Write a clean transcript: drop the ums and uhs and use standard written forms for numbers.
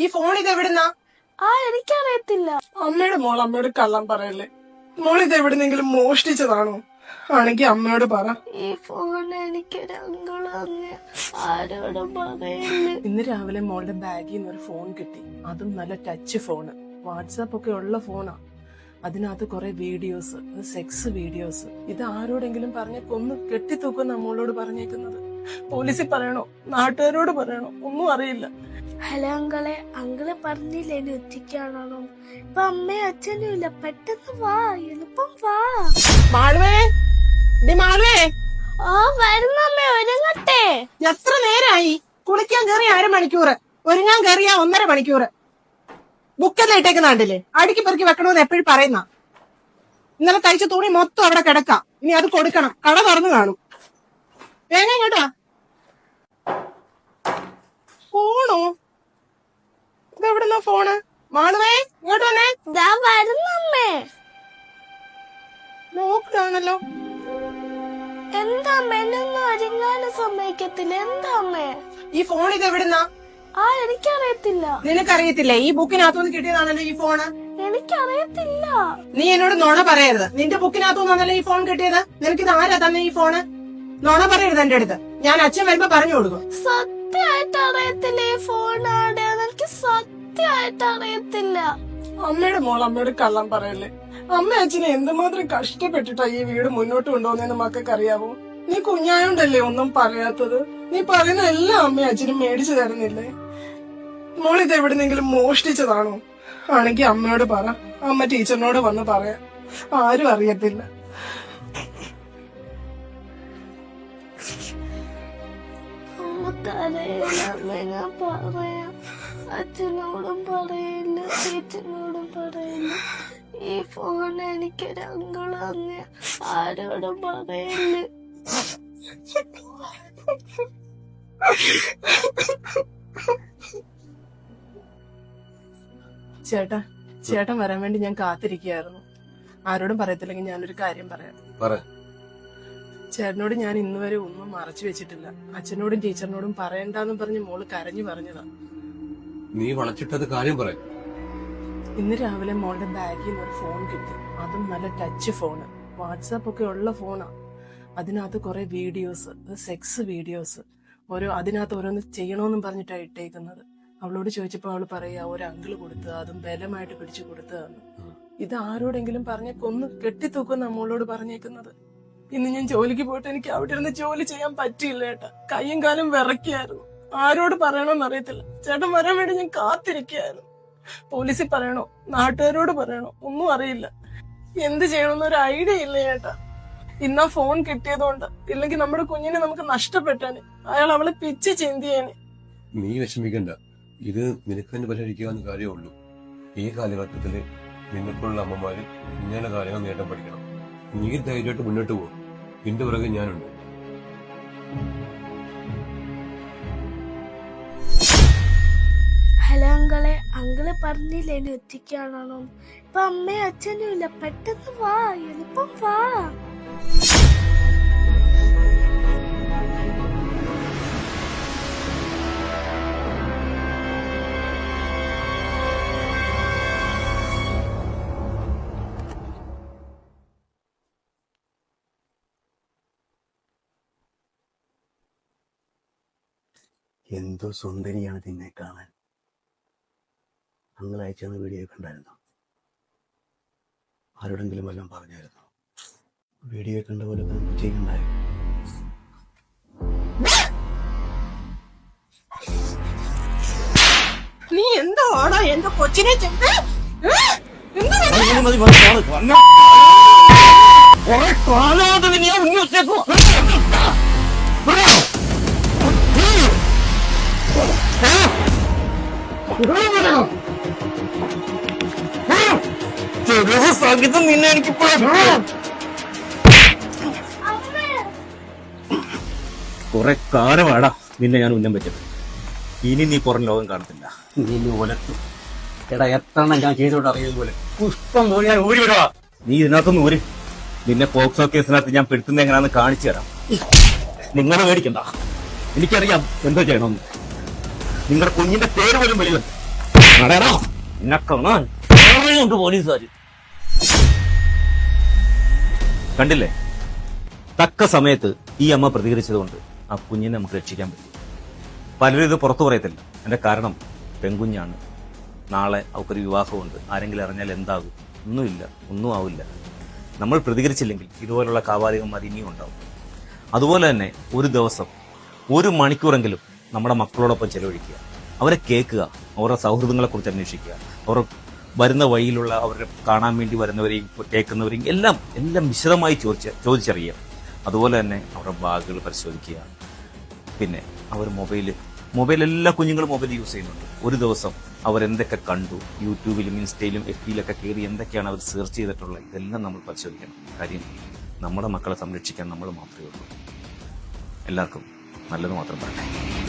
ഈ ഫോൺ ഇത് എവിടുന്നാ? എനിക്കറിയത്തില്ല. അമ്മയുടെ മോൾ അമ്മയോട് കള്ളം പറയല്ലേ. മോൾ ഇത് എവിടുന്നെങ്കിലും മോഷ്ടിച്ചതാണോ? ആണെങ്കി അമ്മയോട് പറ. ഈ ഫോൺ എനിക്കൊരു ആരോടും പറയല്ലേ. ഇന്ന് രാവിലെ മോളുടെ ബാഗിൽ നിന്ന് ഒരു ഫോൺ കിട്ടി. അതും നല്ല ടച്ച് ഫോണ്, വാട്സാപ്പ് ഒക്കെ ഉള്ള ഫോണാ. അതിനകത്ത് കുറെ വീഡിയോസ്, സെക്സ് വീഡിയോസ്. ഇത് ആരോടെങ്കിലും പറഞ്ഞ് കൊന്ന് കെട്ടിത്തൂക്കുന്ന നമ്മളോട് പറഞ്ഞേക്കുന്നത്. പോലീസിൽ പറയണോ, നാട്ടുകാരോട് പറയണോ, ഒന്നും അറിയില്ല. ഹലോ അങ്കളെ, അങ്കിള് പറഞ്ഞില്ലേ എന്നെ ഒറ്റയ്ക്കാണോ? ഇപ്പൊ അമ്മയും അച്ഛനും ഇല്ല. പെട്ടെന്ന് വാ, എളുപ്പം വാ. മാളുവേ, മാളുവേ. വരുന്നമ്മേ, ഒരുങ്ങട്ടെ. എത്ര നേരായി? കുളിക്കാൻ കയറിയ 1/2 മണിക്കൂർ, ഒരുങ്ങാൻ കയറിയ 1.5 മണിക്കൂർ. ബുക്കെല്ലാം ഇട്ടേക്കുന്ന കണ്ടില്ലേ? അടുക്കി പെറുക്കി വെക്കണമെന്ന് എപ്പോഴും പറയുന്ന. ഇന്നലെ തയ്ച്ച തുണി മൊത്തം അവിടെ കിടക്കാം. ഇനി അത് കൊടുക്കണം. കട തുറന്നു കാണും. വേഗം കേട്ടാ. ഫോണോ? ഇതെവിടുന്ന ഫോണ്? മാളുവേ, ഇങ്ങോട്ട് വന്നേ. വരുന്നമ്മേ. നോക്കിലാണല്ലോ. എന്താ അമ്മ, എന്നൊന്നും ഒരുങ്ങാനും സമ്മതിക്കത്തില്ല. എന്താ അമ്മേ? ഈ ഫോൺ ഇത് എവിടുന്നാ? എനിക്കറിയത്തില്ല. നിനക്കറിയത്തില്ലേ? ഈ ബുക്കിനകത്തുനിന്ന് കിട്ടിയതാണല്ലോ ഈ ഫോണ്. എനിക്കറിയത്തില്ല. നീ എന്നോട് നുണ പറയരുത്. നിന്റെ ബുക്കിനകത്തുനിന്നല്ലോ ഈ ഫോൺ കിട്ടിയത്. നിനക്കിത് ആരാ തന്നെ ഈ ഫോണ്? നുണ പറയരുത് എന്റെ അടുത്ത്. ഞാൻ അച്ഛൻ വരുമ്പോ പറഞ്ഞു കൊടുക്കും. സത്യമായിട്ട് അറിയത്തില്ല ഈ ഫോണാണ്. എനിക്ക് സത്യമായിട്ട് അറിയത്തില്ല. അമ്മയുടെ മോൾ അമ്മയോട് കള്ളം പറയല്ലേ. അമ്മ അച്ഛനെ എന്തുമാത്രം കഷ്ടപ്പെട്ടിട്ടാ ഈ വീട് മുന്നോട്ട് കൊണ്ടുപോകുന്നതെന്ന് മക്കൾക്ക് അറിയാവോ? നീ കുഞ്ഞായോണ്ടല്ലേ ഒന്നും പറയാത്തത്. നീ പറയുന്ന എല്ലാം അമ്മയും അച്ഛനും മേടിച്ചു തരുന്നില്ലേ? മോളിത് എവിടുന്നെങ്കിലും മോഷ്ടിച്ചതാണോ? ആണെങ്കി അമ്മയോട് പറ. അമ്മ ടീച്ചറിനോട് വന്ന് പറയാം. ആരും അറിയത്തില്ല. ഞാൻ പറയാം. അച്ഛനോടും പറയില്ല, ടീച്ചറിനോടും പറയില്ല. ഈ ഫോൺ എനിക്കൊരു ആരോടും പറയില്ല. ചേട്ടൻ വരാൻ വേണ്ടി ഞാൻ കാത്തിരിക്കുകയായിരുന്നു. ആരോടും പറയത്തില്ലെങ്കിൽ ഞാനൊരു കാര്യം പറയാം. ചേട്ടനോട് ഞാൻ ഇന്ന് വരെ ഒന്നും മറച്ചു വെച്ചിട്ടില്ല. അച്ഛനോടും ടീച്ചറിനോടും പറയണ്ടെന്ന് പറഞ്ഞ് മോള് കരഞ്ഞു പറഞ്ഞതാ. നീ വളച്ചിട്ടത് കാര്യം പറ. ഇന്ന് രാവിലെ മോളുടെ ബാഗിൽ നിന്ന് ഒരു ഫോൺ കിട്ടി. അതും നല്ല ടച്ച് ഫോണ്, വാട്സാപ്പ് ഒക്കെ ഉള്ള ഫോണാ. അതിനകത്ത് കുറെ വീഡിയോസ്, സെക്സ് വീഡിയോസ്. അതിനകത്ത് ഓരോന്ന് ചെയ്യണോന്നും പറഞ്ഞിട്ടാ ഇട്ടേക്കുന്നത്. അവളോട് ചോദിച്ചപ്പോ അവള് പറയാ ഒരു അങ്കിള് കൊടുത്തത്, അതും ബലമായിട്ട് പിടിച്ചു കൊടുത്തതെന്ന്. ഇത് ആരോടെങ്കിലും പറഞ്ഞ കൊന്ന് കെട്ടിത്തൂക്കും നമ്മളോട് പറഞ്ഞേക്കുന്നത്. ഇന്ന് ഞാൻ ജോലിക്ക് പോയിട്ട് എനിക്ക് അവിടെ ഇരുന്ന് ജോലി ചെയ്യാൻ പറ്റിയില്ല ഏട്ടാ. കയ്യും കാലും വിറയ്ക്കായിരുന്നു. ആരോട് പറയണോന്ന് അറിയത്തില്ല. ചേട്ടൻ വരാൻ വേണ്ടി ഞാൻ കാത്തിരിക്കുകയായിരുന്നു. പോലീസിൽ പറയണോ, നാട്ടുകാരോട് പറയണോ, ഒന്നും അറിയില്ല. എന്ത് ചെയ്യണമെന്നൊരു ഐഡിയ ഇല്ല ചേട്ടാ. ഇന്നാ ഫോൺ കിട്ടിയതുകൊണ്ട്, ഇല്ലെങ്കിൽ നമ്മുടെ കുഞ്ഞിനെ നമുക്ക് നഷ്ടപ്പെട്ടാന്. അയാൾ അവളെ പിച്ച് ചിന്തിയാന്. നീ വിഷമിക്കണ്ട, ഇത് നിനക്ക് തന്നെ പരിഹരിക്കാവുന്ന കാര്യമുള്ളൂ. ഈ കാലഘട്ടത്തില് നിനക്കുള്ള അമ്മമാര് ഇങ്ങനെ കാര്യങ്ങൾ നേട്ടം പഠിക്കണം. നീ ധൈര്യമായിട്ട് മുന്നോട്ട് പോകും. നിന്റെ പുറകെ ഞാനുണ്ട്. ഹലോ അങ്കളെ, അങ്കിള് പറഞ്ഞില്ലേ എന്നെ ഒറ്റയ്ക്കാണോ? ഇപ്പൊ അമ്മയും അച്ഛനും ഇല്ല. പെട്ടെന്ന് വാ, എളുപ്പം വാ. എന്തോ സുന്ദരിയാണ് നിന്നെ കാണാൻ. അങ്ങൾ അയച്ചെന്ന് വീഡിയോ കണ്ടായിരുന്നോ? ആരോടെങ്കിലും വല്ലതും പറഞ്ഞായിരുന്നോ? വീഡിയോ കണ്ട പോലെ ചെയ്യണ്ടായിരുന്നു. നീ എന്തോ ആണോ എന്റെ കൊച്ചിനെ സംഗീതം നിന്നെ എനിക്ക് കുറെ കാലമാടാ നിന്നെ ഞാൻ ഉന്നം വെച്ചത്. ഇനി നീ പുറം ലോകം കാണത്തില്ല. നീ ഒലത്തും. എടാ, എത്രണ്ണം ഞാൻ ചെയ്തോട്ട് അറിയുന്നതുപോലെ പുഷ്പം പോലെ ഞാൻ ഊരി വിടുവാ. നീ ഇതിനകത്തൊന്നും ഊരി. നിന്നെ പോക്സോ കേസിനകത്ത് ഞാൻ പെടുത്തുന്ന എങ്ങനെയാണെന്ന് കാണിച്ചു തരാം. നിങ്ങളെ മേടിക്കണ്ട, എനിക്കറിയാം എന്തോ ചെയ്യണമെന്ന്. നിങ്ങളുടെ കുഞ്ഞിന്റെ പേര് പോലും വരില്ല. പോലീസുകാർ കണ്ടില്ലേ? തക്ക സമയത്ത് ഈ അമ്മ പ്രതികരിച്ചതുകൊണ്ട് ആ കുഞ്ഞിനെ നമുക്ക് രക്ഷിക്കാൻ പറ്റും. പലരും ഇത് പുറത്തു പറയത്തില്ല. എന്റെ കാരണം പെൺകുഞ്ഞാണ്, നാളെ അവക്കൊരു വിവാഹമുണ്ട്, ആരെങ്കിലും അറിഞ്ഞാൽ എന്താകും? ഒന്നുമില്ല, ഒന്നും ആവില്ല. നമ്മൾ പ്രതികരിച്ചില്ലെങ്കിൽ ഇതുപോലുള്ള കാവാലികന്മാർ ഇനിയും ഉണ്ടാവും. അതുപോലെ തന്നെ ഒരു ദിവസം 1 മണിക്കൂറെങ്കിലും നമ്മുടെ മക്കളോടൊപ്പം ചെലവഴിക്കുക, അവരെ കേൾക്കുക, അവരുടെ സൗഹൃദങ്ങളെക്കുറിച്ച് അന്വേഷിക്കുക, അവർ വരുന്ന വഴിയിലുള്ള അവരെ കാണാൻ വേണ്ടി വരുന്നവരെയും കേൾക്കുന്നവരെയും എല്ലാം വിശദമായി ചോദിച്ചറിയുക. അതുപോലെ തന്നെ അവരുടെ ബാഗുകൾ പരിശോധിക്കുക. പിന്നെ അവർ മൊബൈൽ എല്ലാ കുഞ്ഞുങ്ങളും മൊബൈൽ യൂസ് ചെയ്യുന്നുണ്ട്. ഒരു ദിവസം അവരെന്തൊക്കെ കണ്ടു, യൂട്യൂബിലും ഇൻസ്റ്റയിലും FBയിലൊക്കെ കയറി എന്തൊക്കെയാണ് അവർ സെർച്ച് ചെയ്തിട്ടുള്ളത്, ഇതെല്ലാം നമ്മൾ പരിശോധിക്കണം. കാര്യം നമ്മുടെ മക്കളെ സംരക്ഷിക്കാൻ നമ്മൾ മാത്രമേ ഉള്ളൂ. എല്ലാവർക്കും നല്ലത് മാത്രം പറയട്ടെ.